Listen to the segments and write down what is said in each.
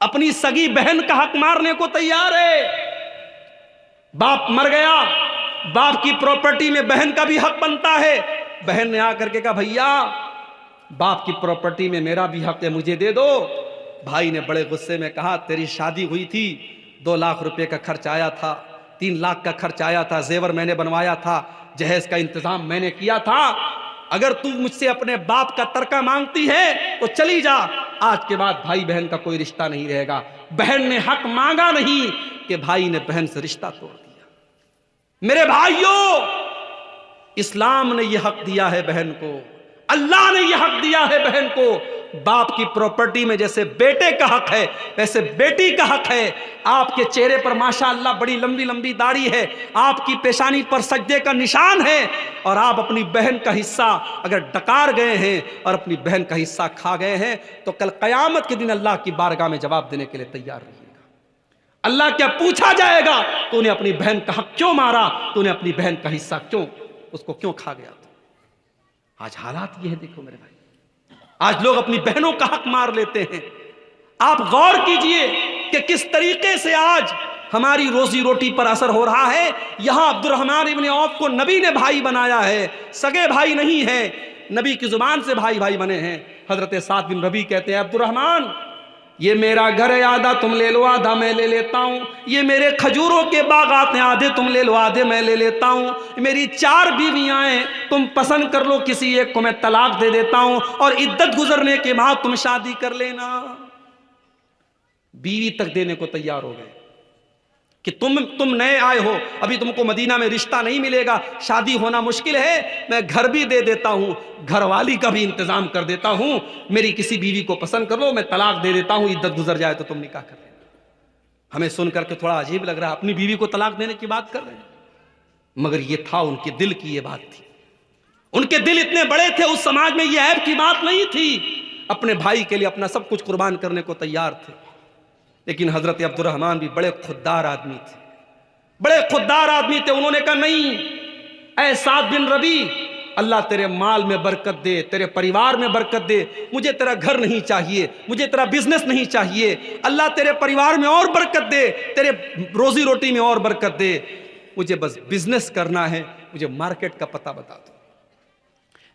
اپنی سگی بہن کا حق مارنے کو تیار ہے. باپ مر گیا, باپ کی پراپرٹی میں بہن کا بھی حق بنتا ہے. بہن نے آ کر کے کہا بھیا باپ کی پراپرٹی میں میرا بھی حق ہے, مجھے دے دو. بھائی نے بڑے غصے میں کہا تیری شادی ہوئی تھی, 2 لاکھ روپے کا خرچ آیا تھا, 3 لاکھ کا خرچ آیا تھا, زیور میں نے بنوایا تھا, جہیز کا انتظام میں نے کیا تھا. اگر تو مجھ سے اپنے باپ کا ترکہ مانگتی ہے تو چلی جا, آج کے بعد بھائی بہن کا کوئی رشتہ نہیں رہے گا. بہن نے حق مانگا نہیں کہ بھائی نے بہن سے رشتہ توڑ دیا. میرے بھائیوں, اسلام نے یہ حق دیا ہے بہن کو, اللہ نے یہ حق دیا ہے بہن کو. باپ کی پراپرٹی میں جیسے بیٹے کا حق ہے ویسے بیٹی کا حق ہے. آپ کے چہرے پر ماشاءاللہ بڑی لمبی لمبی داڑھی ہے, آپ کی پیشانی پر سجدے کا نشان ہے, اور آپ اپنی بہن کا حصہ اگر ڈکار گئے ہیں اور اپنی بہن کا حصہ کھا گئے ہیں تو کل قیامت کے دن اللہ کی بارگاہ میں جواب دینے کے لیے تیار رہیے گا. اللہ کیا پوچھا جائے گا, تو نے اپنی بہن کا حق کیوں مارا, تو نے اپنی بہن کا حصہ کیوں اس کو کیوں کھا گیا. آج حالات یہ ہے, دیکھو میرے بھائی, آج لوگ اپنی بہنوں کا حق مار لیتے ہیں. آپ غور کیجئے کہ کس طریقے سے آج ہماری روزی روٹی پر اثر ہو رہا ہے. یہاں عبد الرحمن ابن عوف کو نبی نے بھائی بنایا ہے, سگے بھائی نہیں ہیں, نبی کی زبان سے بھائی بھائی بنے ہیں. حضرت سعد بن ربیع کہتے ہیں عبد الرحمن یہ میرا گھر ہے, آدھا تم لے لو آدھا میں لے لیتا ہوں. یہ میرے کھجوروں کے باغات ہیں, آدھے تم لے لو آدھے میں لے لیتا ہوں. میری 4 بیویاں ہیں, تم پسند کر لو کسی ایک کو میں طلاق دے دیتا ہوں, اور عدت گزرنے کے بعد تم شادی کر لینا. بیوی تک دینے کو تیار ہو گئے کہ تم نئے آئے ہو, ابھی تم کو مدینہ میں رشتہ نہیں ملے گا, شادی ہونا مشکل ہے, میں گھر بھی دے دیتا ہوں, گھر والی کا بھی انتظام کر دیتا ہوں, میری کسی بیوی کو پسند کر لو, میں طلاق دے دیتا ہوں, عدت گزر جائے تو تم نکاح کر لینا. ہمیں سن کر کے تھوڑا عجیب لگ رہا ہے, اپنی بیوی کو طلاق دینے کی بات کر رہے ہیں, مگر یہ تھا ان کے دل کی یہ بات تھی. ان کے دل اتنے بڑے تھے, اس سماج میں یہ عیب کی بات نہیں تھی, اپنے بھائی کے لیے اپنا سب کچھ قربان کرنے کو تیار تھے. لیکن حضرت عبد الرحمن بھی بڑے خوددار آدمی تھے, بڑے خوددار آدمی تھے. انہوں نے کہا نہیں اے سعد بن ربیع, اللہ تیرے مال میں برکت دے, تیرے پریوار میں برکت دے, مجھے تیرا گھر نہیں چاہیے, مجھے تیرا بزنس نہیں چاہیے, اللہ تیرے پریوار میں اور برکت دے, تیرے روزی روٹی میں اور برکت دے, مجھے بس بزنس کرنا ہے, مجھے مارکیٹ کا پتہ بتا دو.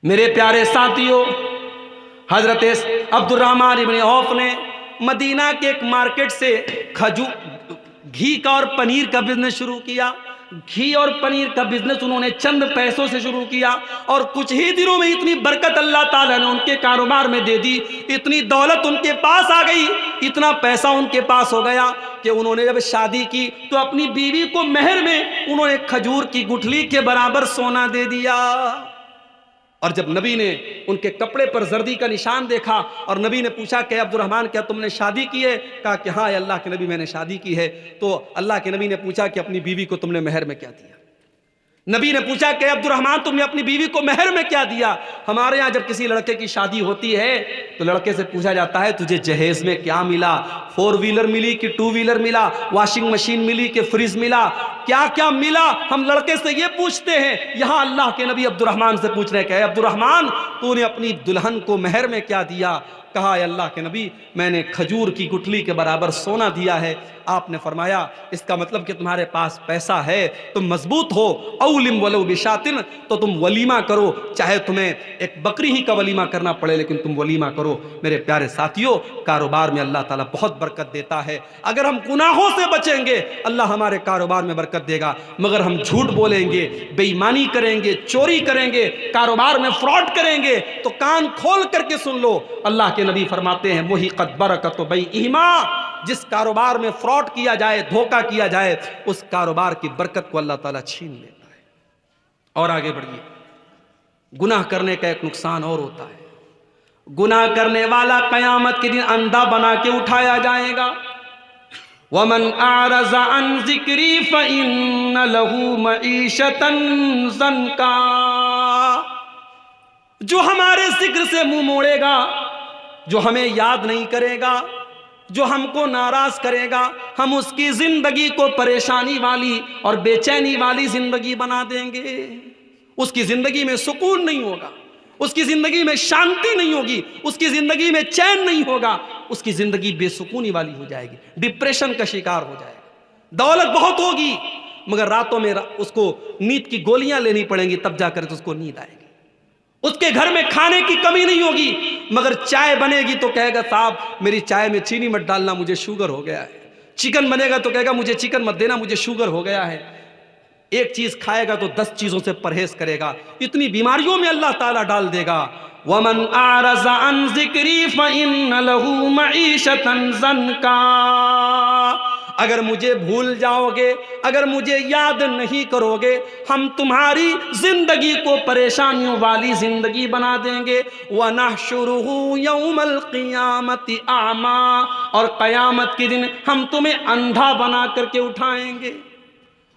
میرے پیارے ساتھیوں, حضرت عبد الرحمن ابن عوف نے مدینہ کے ایک مارکیٹ سے گھی کا اور پنیر کا بزنس شروع کیا. گھی اور پنیر کا بزنس انہوں نے چند پیسوں سے شروع کیا, اور کچھ ہی دنوں میں اتنی برکت اللہ تعالیٰ نے ان کے کاروبار میں دے دی, اتنی دولت ان کے پاس آ گئی, اتنا پیسہ ان کے پاس ہو گیا کہ انہوں نے جب شادی کی تو اپنی بیوی کو مہر میں انہوں نے کھجور کی گٹھلی کے برابر سونا دے دیا. اور جب نبی نے ان کے کپڑے پر زردی کا نشان دیکھا اور نبی نے پوچھا کہ عبد الرحمن کیا تم نے شادی کی ہے, کہا کہ ہاں اللہ کے نبی میں نے شادی کی ہے. تو اللہ کے نبی نے پوچھا کہ اپنی بیوی کو تم نے مہر میں کیا دیا. نبی نے پوچھا کہ عبد الرحمن تم نے اپنی بیوی کو مہر میں کیا دیا. ہمارے ہاں جب کسی لڑکے کی شادی ہوتی ہے تو لڑکے سے پوچھا جاتا ہے تجھے جہیز میں کیا ملا, 4 ویلر ملی کہ 2 ویلر ملا, واشنگ مشین ملی کہ فریج ملا, کیا کیا ملا. ہم لڑکے سے یہ پوچھتے ہیں. یہاں اللہ کے نبی عبد الرحمن سے پوچھ رہے کہ عبد الرحمن تو نے اپنی دلہن کو مہر میں کیا دیا. کہا اے اللہ کے نبی میں نے کھجور کی گٹھلی کے برابر سونا دیا ہے. آپ نے فرمایا اس کا مطلب کہ تمہارے پاس پیسہ ہے, تم مضبوط ہو, اولم ولو بشاتن, تو تم ولیمہ کرو, چاہے تمہیں ایک بکری ہی کا ولیمہ کرنا پڑے لیکن تم ولیمہ کرو. میرے پیارے ساتھیوں, کاروبار میں اللہ تعالیٰ بہت برکت دیتا ہے. اگر ہم گناہوں سے بچیں گے اللہ ہمارے کاروبار میں برکت دے گا, مگر ہم جھوٹ بولیں گے, بے ایمانی کریں گے, چوری کریں گے, کاروبار میں فراڈ کریں گے تو کان کھول کر کے سن لو, اللہ کے نبی فرماتے ہیں محقت برکت بیعہما, جس کاروبار میں فراڈ کیا جائے, دھوکہ کیا جائے, اس کاروبار کی برکت کو اللہ تعالیٰ چھین لیتا ہے. اور آگے بڑھیے, گناہ کرنے کا ایک نقصان اور ہوتا ہے. گناہ کرنے والا قیامت کے دن اندھا بنا کے اٹھایا جائے گا. وَمَنْ أَعْرَضَ عَنْ ذِكْرِي فَإِنَّ لَهُ مَعِيشَةً ضَنْكًا, جو ہمارے ذکر سے منہ موڑے گا, جو ہمیں یاد نہیں کرے گا, جو ہم کو ناراض کرے گا, ہم اس کی زندگی کو پریشانی والی اور بے چینی والی زندگی بنا دیں گے. اس کی زندگی میں سکون نہیں ہوگا, اس کی زندگی میں شانتی نہیں ہوگی, اس کی زندگی میں چین نہیں ہوگا. اس کی زندگی بے سکونی والی ہو جائے گی، ڈپریشن کا شکار ہو جائے گا۔ دولت بہت ہوگی مگر راتوں میں اس کو نیند کی گولیاں لینی پڑیں گی، تب جا کر اس کو نیند آئے گی۔ اس کے گھر میں کھانے کی کمی نہیں ہوگی مگر چائے بنے گی تو کہے گا صاحب میری چائے میں چینی مت ڈالنا، مجھے شوگر ہو گیا ہے۔ چکن بنے گا تو کہے گا مجھے چکن مت دینا، مجھے شوگر ہو گیا ہے۔ ایک چیز کھائے گا تو 10 چیزوں سے پرہیز کرے گا، اتنی بیماریوں میں اللہ تعالیٰ ڈال دے گا۔ وَمَنْ أَعْرَضَ عَنْ ذِكْرِي فَإِنَّ لَهُ مَعِيشَةً ضَنْكًا۔ اگر مجھے بھول جاؤ گے، اگر مجھے یاد نہیں کرو گے، ہم تمہاری زندگی کو پریشانیوں والی زندگی بنا دیں گے۔ وَنَحْشُرُهُ يَوْمَ الْقِيَامَةِ أَعْمَىٰ، اور قیامت کے دن ہم تمہیں اندھا بنا کر کے اٹھائیں گے۔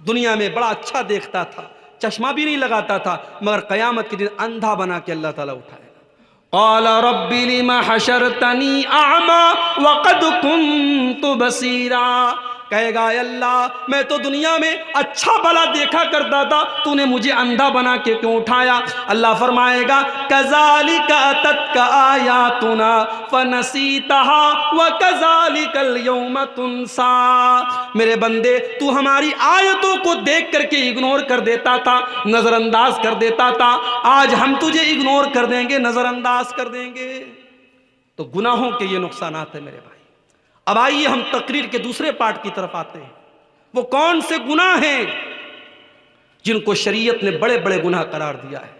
دنیا میں بڑا اچھا دیکھتا تھا، چشمہ بھی نہیں لگاتا تھا، مگر قیامت کے دن اندھا بنا کے اللہ تعالیٰ اٹھائے گا۔ قال رب لم حشرتنی اعمی وقد كنت بصیرا، کہے گا اے اللہ میں تو دنیا میں اچھا بھلا دیکھا کرتا تھا، تو نے مجھے اندھا بنا کے کیوں اٹھایا؟ اللہ فرمائے گا کذالک اتتک آیاتنا فنسیتها وکذالک اليوم تنسی۔ میرے بندے تو ہماری آیتوں کو دیکھ کر کے اگنور کر دیتا تھا، نظر انداز کر دیتا تھا، آج ہم تجھے اگنور کر دیں گے، نظر انداز کر دیں گے۔ تو گناہوں کے یہ نقصانات ہیں میرے بھائی۔ اب آئیے ہم تقریر کے دوسرے پارٹ کی طرف آتے ہیں۔ وہ کون سے گناہ ہیں جن کو شریعت نے بڑے بڑے گناہ قرار دیا ہے؟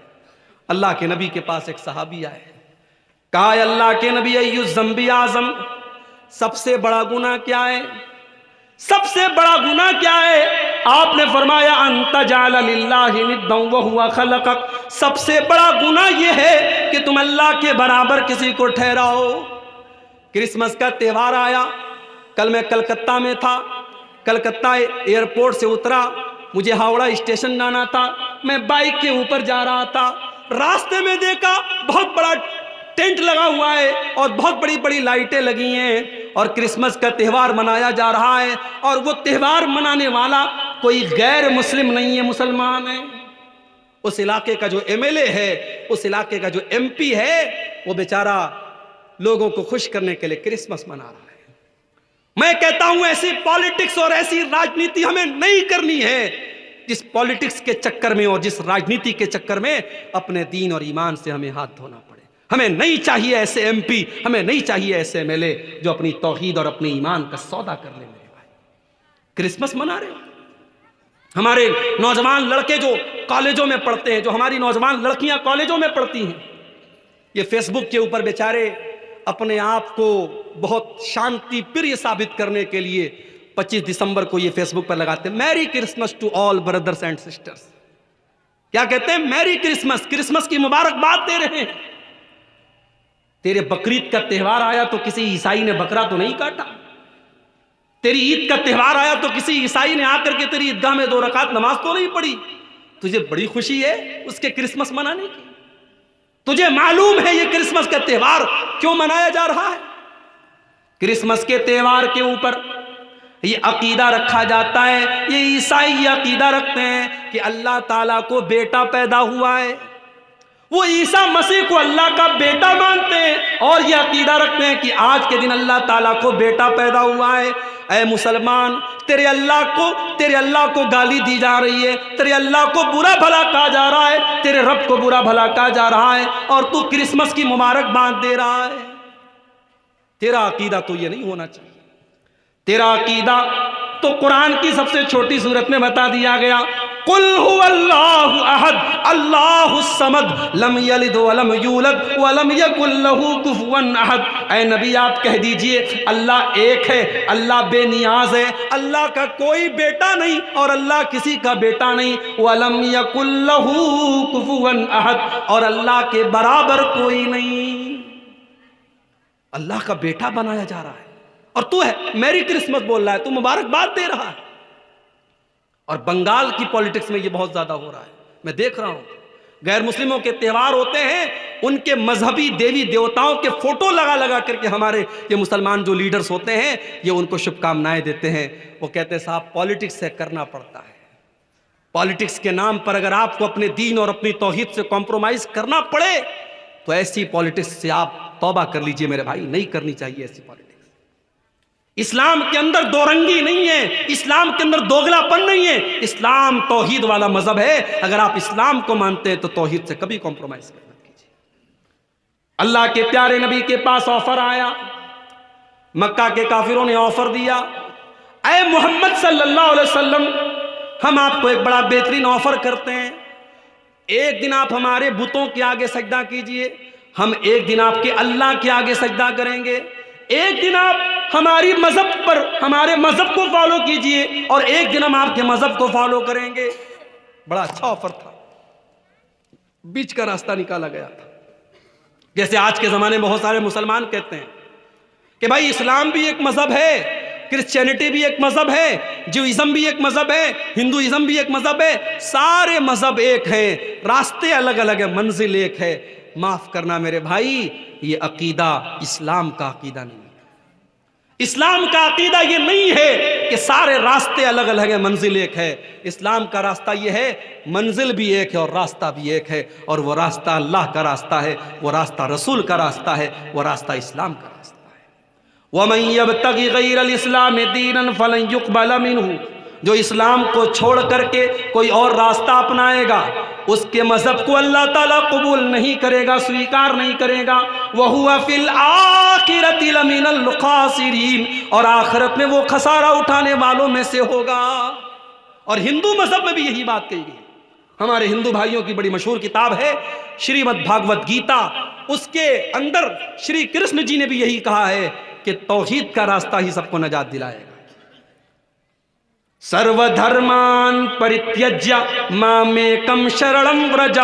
اللہ کے نبی کے پاس ایک صحابی آئے، کہا اے اللہ کے نبی ایو الذنب اعظم، سب سے بڑا گناہ کیا ہے؟ سب سے بڑا گناہ کیا ہے؟ آپ نے فرمایا ان تجعل للہ ندا وہو خلقک، سب سے بڑا گناہ یہ ہے کہ تم اللہ کے برابر کسی کو ٹھہراؤ۔ کرسمس کا تہوار آیا، کل میں کلکتہ میں تھا، کلکتہ ایئرپورٹ سے اترا، مجھے ہاوڑا اسٹیشن جانا تھا، میں بائک کے اوپر جا رہا تھا، راستے میں دیکھا بہت بڑا ٹینٹ لگا ہوا ہے اور بہت بڑی بڑی لائٹیں لگی ہیں اور کرسمس کا تہوار منایا جا رہا ہے، اور وہ تہوار منانے والا کوئی غیر مسلم نہیں ہے، مسلمان ہے۔ اس علاقے کا جو ایم ایل اے ہے، اس علاقے کا جو ایم پی ہے، وہ بیچارہ لوگوں کو خوش کرنے کے لیے کرسمس منا رہا ہے۔ میں کہتا ہوں ایسی پالیٹکس اور ایسی راجنیتی ہمیں نہیں کرنی ہے جس پالیٹکس کے چکر میں اور جس راجنیتی کے چکر میں اپنے دین اور ایمان سے ہمیں ہاتھ دھونا پڑے۔ ہمیں نہیں چاہیے ایسے ایم پی، ہمیں نہیں چاہیے ایسے ایم ایل اے جو اپنی توحید اور اپنے ایمان کا سودا کر لیں۔ میرے بھائی کرسمس منا رہے ہو، ہمارے نوجوان لڑکے جو کالجوں میں پڑھتے ہیں، جو ہماری نوجوان لڑکیاں کالجوں میں پڑھتی ہیں، یہ فیس بک کے اوپر بیچارے اپنے آپ کو بہت شانتی پریہ ثابت کرنے کے لیے 25 دسمبر کو یہ فیس بک پر لگاتے ہیں merry Christmas to all brothers and sisters. کیا کہتے ہیں؟ میری کرسمس، کرسمس کی مبارکباد دے رہے ہیں۔ تیرے بقرعید کا تہوار آیا تو کسی عیسائی نے بکرا تو نہیں کاٹا، تیری عید کا تہوار آیا تو کسی عیسائی نے آ کر کے تیری عیدگاہ میں 2 رکعت نماز تو نہیں پڑھی، تجھے بڑی خوشی ہے اس کے کرسمس منانے کی؟ تجھے معلوم ہے یہ کرسمس کا تہوار کیوں منایا جا رہا ہے؟ کرسمس کے تہوار کے اوپر یہ عقیدہ رکھا جاتا ہے، یہ عیسائی یہ عقیدہ رکھتے ہیں کہ اللہ تعالیٰ کو بیٹا پیدا ہوا ہے، وہ عیسیٰ مسیح کو اللہ کا بیٹا مانتے ہیں اور یہ عقیدہ رکھتے ہیں کہ آج کے دن اللہ تعالیٰ کو بیٹا پیدا ہوا ہے۔ اے مسلمان، تیرے اللہ کو گالی دی جا رہی ہے، تیرے اللہ کو برا بھلا کہا جا رہا ہے، تیرے رب کو برا بھلا کہا جا رہا ہے، اور تو کرسمس کی مبارکباد دے رہا ہے۔ تیرا عقیدہ تو یہ نہیں ہونا چاہیے۔ تیرا عقیدہ تو قرآن کی سب سے چھوٹی سورت میں بتا دیا گیا، قل هو اللہ احد اللہ الصمد لم یلد ولم یولد ولم یکن له کفوا احد۔ اے نبی آپ کہہ دیجئے اللہ ایک ہے، اللہ بے نیاز ہے، اللہ کا کوئی بیٹا نہیں اور اللہ کسی کا بیٹا نہیں، ولم یکن له کفوا احد، اور اللہ کے برابر کوئی نہیں۔ اللہ کا بیٹا بنایا جا رہا ہے اور تو ہے میری کرسمس بول رہا ہے، تو مبارکباد دے رہا ہے۔ اور بنگال کی پولیٹکس میں یہ بہت زیادہ ہو رہا ہے، میں دیکھ رہا ہوں۔ غیر مسلموں کے تہوار ہوتے ہیں، ان کے مذہبی دیوی دیوتاؤں کے فوٹو لگا لگا کر کے ہمارے یہ مسلمان جو لیڈرز ہوتے ہیں یہ ان کو شبھ کامنائیں دیتے ہیں۔ وہ کہتے ہیں صاحب پولیٹکس سے کرنا پڑتا ہے، پولیٹکس کے نام پر اگر آپ کو اپنے دین اور اپنی توحید سے کمپرومائز کرنا پڑے تو ایسی پولیٹکس سے آپ توبہ کر لیجئے میرے بھائی، نہیں کرنی چاہیے ایسی پالیٹکس۔ اسلام کے اندر دو رنگی نہیں ہے، اسلام کے اندر دوگلا پن نہیں ہے، اسلام توحید والا مذہب ہے۔ اگر آپ اسلام کو مانتے ہیں تو توحید سے کبھی کمپرومائز مت کیجیے۔ اللہ کے پیارے نبی کے پاس آفر آیا، مکہ کے کافروں نے آفر دیا، اے محمد صلی اللہ علیہ وسلم، ہم آپ کو ایک بڑا بہترین آفر کرتے ہیں، ایک دن آپ ہمارے بتوں کے آگے سجدہ کیجئے، ہم ایک دن آپ کے اللہ کے آگے سجدہ کریں گے، ایک دن آپ ہماری مذہب پر ہمارے مذہب کو فالو کیجئے اور ایک دن ہم آپ کے مذہب کو فالو کریں گے۔ بڑا اچھا آفر تھا، بیچ کا راستہ نکالا گیا تھا۔ جیسے آج کے زمانے میں بہت سارے مسلمان کہتے ہیں کہ بھائی اسلام بھی ایک مذہب ہے، کرسچینٹی بھی ایک مذہب ہے، جوئزم بھی ایک مذہب ہے، ہندوازم بھی ایک مذہب ہے، سارے مذہب ایک ہیں، راستے الگ الگ ہیں، منزل ایک ہے۔ معاف کرنا میرے بھائی، یہ عقیدہ اسلام کا عقیدہ نہیں ہے۔ اسلام کا عقیدہ یہ نہیں ہے کہ سارے راستے الگ الگ ہیں، منزل ایک ہے۔ اسلام کا راستہ یہ ہے منزل بھی ایک ہے اور راستہ بھی ایک ہے، اور وہ راستہ اللہ کا راستہ ہے، وہ راستہ رسول کا راستہ ہے، وہ راستہ اسلام کا راستہ ہے۔ وَمَن يَبْتَغِ غَيْرَ الْإِسْلَامِ دِينًا فَلَن يُقْبَلَ مِنْهُ، جو اسلام کو چھوڑ کر کے کوئی اور راستہ اپنائے گا، اس کے مذہب کو اللہ تعالیٰ قبول نہیں کرے گا، سویکار نہیں کرے گا۔ وَهُوَ فِي الْآخِرَةِ لَمِنَ الْخَاسِرِينَ، اور آخرت میں وہ خسارہ اٹھانے والوں میں سے ہوگا۔ اور ہندو مذہب میں بھی یہی بات کہی گئی۔ ہمارے ہندو بھائیوں کی بڑی مشہور کتاب ہے شریمد بھاگوت گیتا، اس کے اندر شری کرشن جی نے بھی یہی کہا ہے کہ توحید کا راستہ ہی سب کو نجات دلائے گا۔ سرو دھرمان پریتیجیہ مامیکم شرنم ورجہ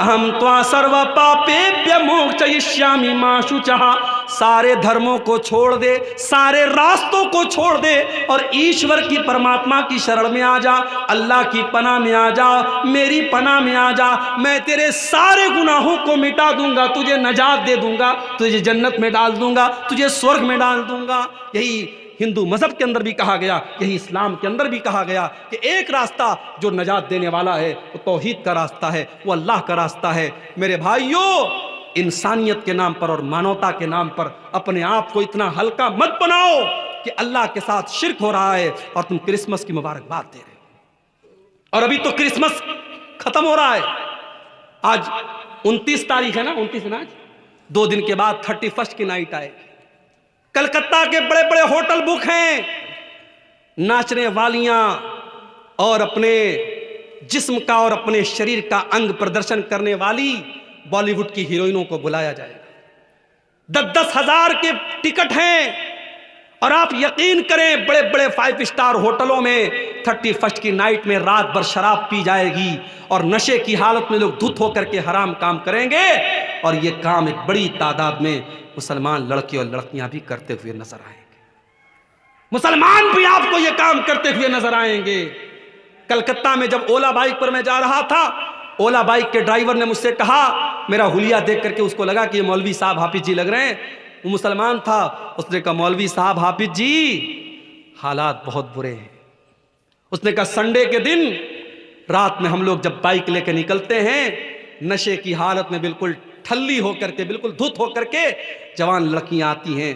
اہم توا سرو پاپیبھیہ موکشیشیامی ما شوچہ، سارے دھرموں کو چھوڑ دے، سارے راستوں کو چھوڑ دے اور ایشور کی پرماتما کی شرن میں آ جا، اللہ کی پناہ میں آ جا، میری پناہ میں آ جا، میں تیرے سارے گناہوں کو مٹا دوں گا، تجھے نجات دے دوں گا، تجھے جنت میں ڈال دوں گا، تجھے سورگ میں ڈال دوں گا۔ یہی ہندو مذہب کے اندر بھی کہا گیا، یہی اسلام کے اندر بھی کہا گیا کہ ایک راستہ جو نجات دینے والا ہے وہ توحید کا راستہ ہے، وہ اللہ کا راستہ ہے۔ میرے بھائیوں، انسانیت کے نام پر اور مانوتا کے نام پر اپنے آپ کو اتنا ہلکا مت بناؤ کہ اللہ کے ساتھ شرک ہو رہا ہے اور تم کرسمس کی مبارکباد دے رہے ہو۔ اور ابھی تو کرسمس ختم ہو رہا ہے، آج 29 تاریخ ہے نا، 29 ہے نا آج، 2 دن کے بعد 31 کی نائٹ آئے گی۔ کلکتہ کے بڑے بڑے ہوٹل بک ہیں، ناچنے والیاں اور اپنے جسم کا اور اپنے شریر کا انگ پردرشن کرنے والی بالی ووڈ کی ہیروئنوں کو بلایا جائے گا۔ 10-10 ہزار کے ٹکٹ ہیں، اور آپ یقین کریں بڑے بڑے 5 اسٹار ہوٹلوں میں 31 کی نائٹ میں رات بھر شراب پی جائے گی اور نشے کی حالت میں لوگ دھت ہو کر کے حرام کام کریں گے، اور یہ کام ایک بڑی تعداد میں مسلمان لڑکے اور لڑکیاں بھی کرتے ہوئے نظر آئیں گے۔ مسلمان بھی آپ کو یہ کام کرتے ہوئے نظر آئیں گے۔ کلکتہ میں جب اولا بائک پر میں جا رہا تھا، اولا بائک کے ڈرائیور نے مجھ سے کہا، میرا حلیہ دیکھ کر کے اس کو لگا کہ یہ مولوی صاحب حافظ جی لگ رہے ہیں، وہ مسلمان تھا، اس نے کہا مولوی صاحب حافظ جی حالات بہت برے ہیں۔ اس نے کہا سنڈے کے دن رات میں ہم لوگ جب بائک لے کے نکلتے ہیں، نشے کی حالت میں بالکل ٹھلی ہو کر کے، بالکل دھت ہو کر کے جوان لڑکیاں آتی ہیں،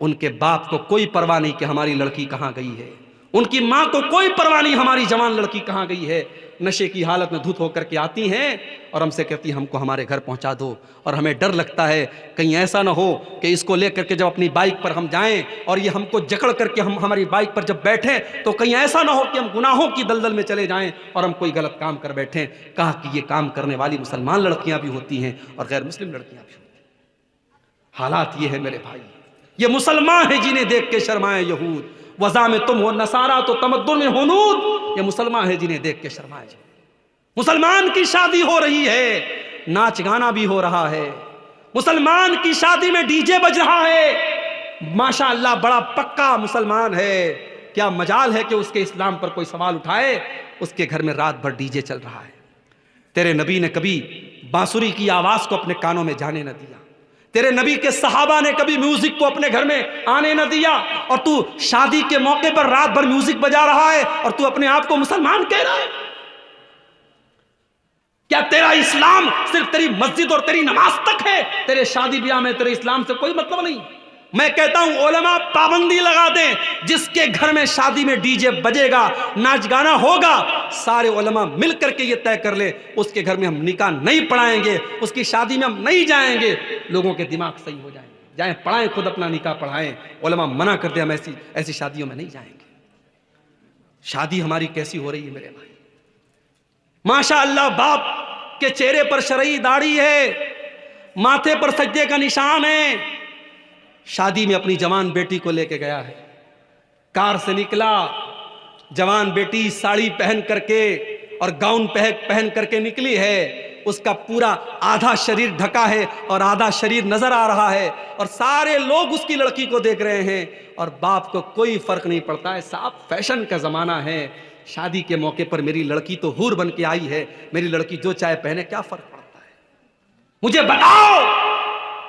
ان کے باپ کو کوئی پرواہ نہیں کہ ہماری لڑکی کہاں گئی ہے، ان کی ماں کو کوئی پرواہ نہیں ہماری جوان لڑکی کہاں گئی ہے، نشے کی حالت میں دھت ہو کر کے آتی ہیں اور ہم سے کہتی ہیں ہم کو ہمارے گھر پہنچا دو، اور ہمیں ڈر لگتا ہے کہیں ایسا نہ ہو کہ اس کو لے کر کے جب اپنی بائک پر ہم جائیں اور یہ ہم کو جکڑ کر کے ہم ہماری بائک پر جب بیٹھیں تو کہیں ایسا نہ ہو کہ ہم گناہوں کی دلدل میں چلے جائیں اور ہم کوئی غلط کام کر بیٹھیں۔ کہا کہ یہ کام کرنے والی مسلمان لڑکیاں بھی ہوتی ہیں اور غیر مسلم لڑکیاں بھی ہوتی ہیں۔ حالات یہ ہے میرے بھائی، یہ مسلمان ہیں جنہیں دیکھ کے شرمائے یہود، وضع میں تم ہو نصارہ تو تمدن میں ہنود، یہ مسلمان ہیں جنہیں دیکھ کے شرمائے جائے۔ مسلمان کی شادی ہو رہی ہے، ناچ گانا بھی ہو رہا ہے، مسلمان کی شادی میں ڈی جے بج رہا ہے، ماشاءاللہ بڑا پکا مسلمان ہے، کیا مجال ہے کہ اس کے اسلام پر کوئی سوال اٹھائے؟ اس کے گھر میں رات بھر ڈی جے چل رہا ہے۔ تیرے نبی نے کبھی بانسری کی آواز کو اپنے کانوں میں جانے نہ دیا، تیرے نبی کے صحابہ نے کبھی میوزک کو اپنے گھر میں آنے نہ دیا، اور تو شادی کے موقع پر رات بھر میوزک بجا رہا ہے اور تو اپنے آپ کو مسلمان کہہ رہا ہے۔ کیا تیرا اسلام صرف تیری مسجد اور تیری نماز تک ہے؟ تیرے شادی بیاہ میں تیرے اسلام سے کوئی مطلب نہیں؟ میں کہتا ہوں علماء پابندی لگا دیں، جس کے گھر میں شادی میں ڈی جے بجے گا، ناچ گانا ہوگا، سارے علماء مل کر کے یہ طے کر لے اس کے گھر میں ہم نکاح نہیں پڑھائیں گے، اس کی شادی میں ہم نہیں جائیں گے، لوگوں کے دماغ صحیح ہو جائیں گے۔ جائیں پڑھائیں، خود اپنا نکاح پڑھائیں، علماء منع کرتے ہم ایسی شادیوں میں نہیں جائیں گے۔ شادی ہماری کیسی ہو رہی ہے میرے بھائی؟ ماشاء اللہ باپ کے چہرے پر شرعی داڑھی ہے، ماتھے پر سجدے کا نشان ہے، شادی میں اپنی جوان بیٹی کو لے کے گیا ہے، کار سے نکلا، جوان بیٹی ساڑی پہن کر کے اور گاؤن پہن کر کے نکلی ہے، اس کا پورا آدھا شریر ڈھکا ہے اور آدھا شریر نظر آ رہا ہے، اور سارے لوگ اس کی لڑکی کو دیکھ رہے ہیں، اور باپ کو کوئی فرق نہیں پڑتا ہے۔ صاحب فیشن کا زمانہ ہے، شادی کے موقع پر میری لڑکی تو حور بن کے آئی ہے، میری لڑکی جو چاہے پہنے، کیا فرق پڑتا ہے؟ مجھے بتاؤ،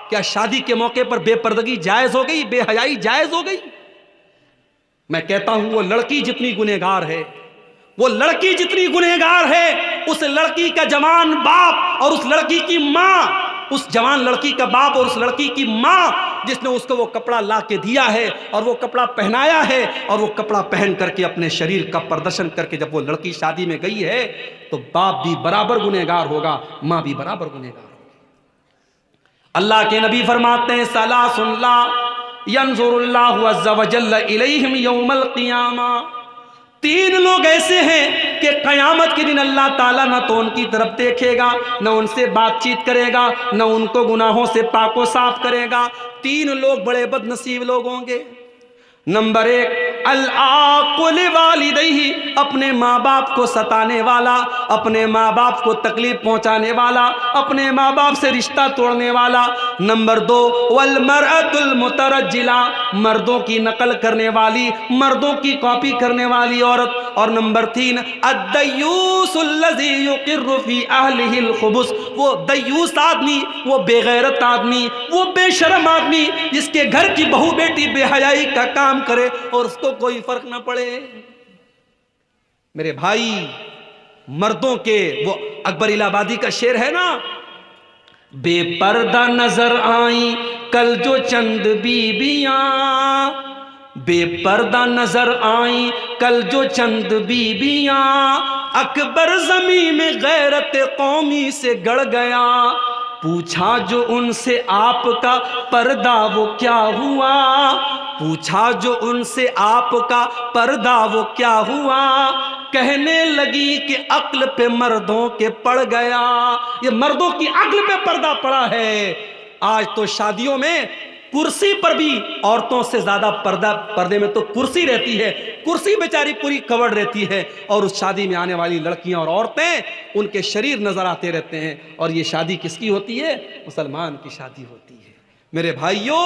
کیا شادی کے موقع پر بے پردگی جائز ہو گئی، بے حیائی جائز ہو گئی؟ میں کہتا ہوں وہ لڑکی جتنی گنہگار ہے، وہ لڑکی جتنی گنہگار ہے، اس لڑکی کا جوان باپ اور اس لڑکی کی ماں، اس جوان لڑکی کا باپ اور اس لڑکی کی ماں جس نے اس کو وہ کپڑا لا کے دیا ہے اور وہ کپڑا پہنایا ہے، اور وہ کپڑا پہن کر کے اپنے شریر کا پردرشن کر کے جب وہ لڑکی شادی میں گئی ہے، تو باپ بھی برابر گنہگار ہوگا، ماں بھی برابر گنہگار ہوگی۔ اللہ کے نبی فرماتے ہیں ثلاث لا ينظر اللہ عز وجل الیہم یوم القیامہ، تین لوگ ایسے ہیں کہ قیامت کے دن اللہ تعالیٰ نہ تو ان کی طرف دیکھے گا، نہ ان سے بات چیت کرے گا، نہ ان کو گناہوں سے پاک و صاف کرے گا۔ تین لوگ بڑے بد نصیب لوگ ہوں گے۔ نمبر ایک، العاق لوالدیہ، اپنے ماں باپ کو ستانے والا، اپنے ماں باپ کو تکلیف پہنچانے والا، اپنے ماں باپ سے رشتہ توڑنے والا۔ نمبر دو، والمرأۃ المترجلہ، مردوں کی نقل کرنے والی، مردوں کی کاپی کرنے والی عورت۔ اور نمبر تین، الدیوس الذی یقر فی اہلہ الخبث، وہ دیوس آدمی، وہ بے غیرت آدمی، وہ بے شرم آدمی جس کے گھر کی بہو بیٹی بے حیائی کا کام کرے اور اس کو کوئی فرق نہ پڑے۔ میرے بھائی، مردوں کے وہ اکبر الہ آبادی کا شعر ہے نا، بے پردہ نظر آئیں کل جو چند بیویاں، بے پردہ نظر آئیں کل جو چند بیویاں، اکبر زمین میں غیرت قومی سے گڑ گیا، پوچھا جو ان سے آپ کا پردہ وہ کیا ہوا، پوچھا جو ان سے آپ کا پردہ وہ کیا ہوا، کہنے لگی کہ عقل پہ مردوں کے پڑ گیا۔ یہ مردوں کی عقل پہ پردہ پڑا ہے۔ آج تو شادیوں میں کرسی پر بھی عورتوں سے زیادہ پردے میں تو کرسی رہتی ہے، کرسی بیچاری پوری کور رہتی ہے، اور اس شادی میں آنے والی لڑکیاں اور عورتیں ان کے شریر نظر آتے رہتے ہیں۔ اور یہ شادی کس کی ہوتی ہے؟ مسلمان کی شادی ہوتی ہے۔ میرے بھائیوں،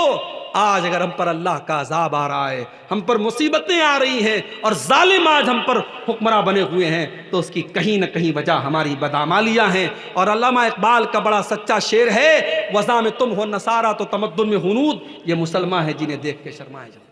آج اگر ہم پر اللہ کا عذاب آ رہا ہے، ہم پر مصیبتیں آ رہی ہیں اور ظالم آج ہم پر حکمراں بنے ہوئے ہیں، تو اس کی کہیں نہ کہیں وجہ ہماری بدعمالیاں ہیں۔ اور علامہ اقبال کا بڑا سچا شعر ہے، وضع میں تم ہو نصارہ تو تمدن میں ہنود، یہ مسلمان ہیں جنہیں دیکھ کے شرمائے جاؤ۔